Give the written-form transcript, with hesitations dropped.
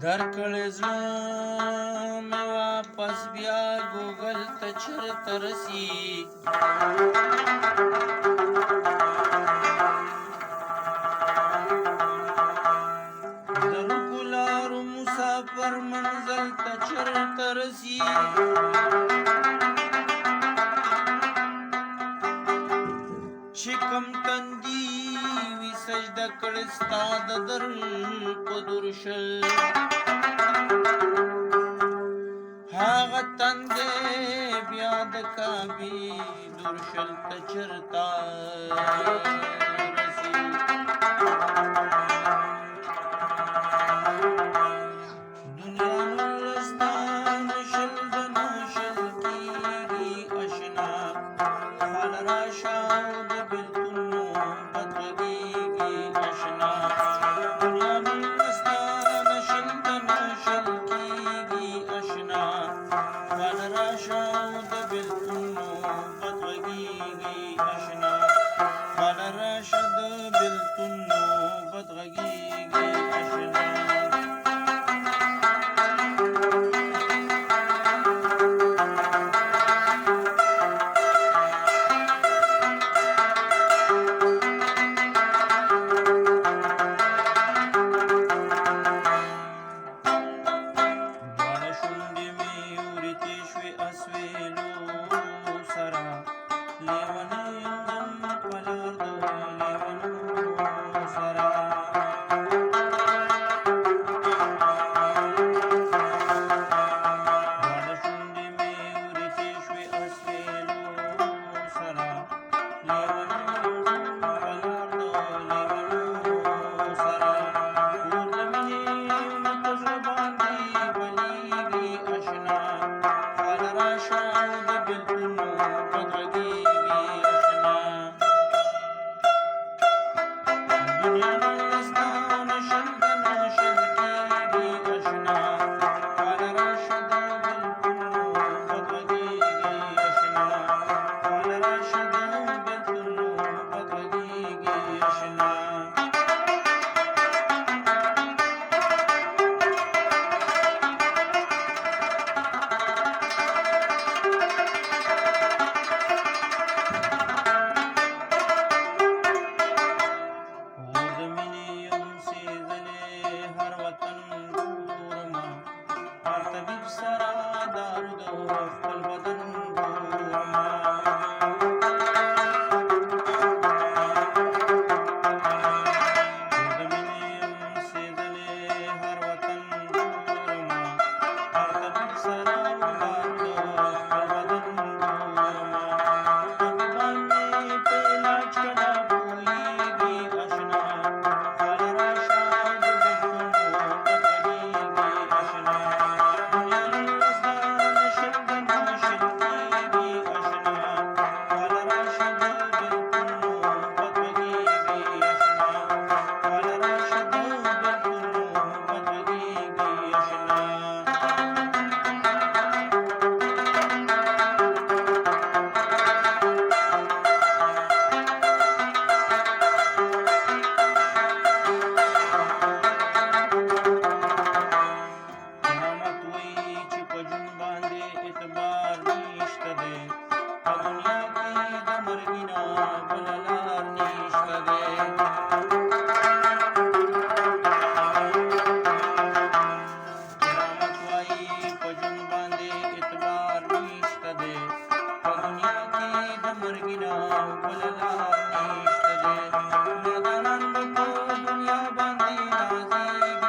درکړې زړه مې واپس بیا ګوګل ته چرته رسي د روکو لارو مسافر منزل ته چرته رسي چې کوم تندي وي سجده کړې ستا د در په درشل هغه تندې بیا د کعبې درشل ته چرته رسي دنیا نورستان شل د نوشل کېږي اشنا خال راشه د بېلتونو بدغږېږي اشنا دنیا نورستان شل د نوشل کېږي اشنا خال راشه د بېلتونو بدغږېږي اشنا خال راشه د بېلتونو بدغږېږي اشنا دنیا باندې نازېږي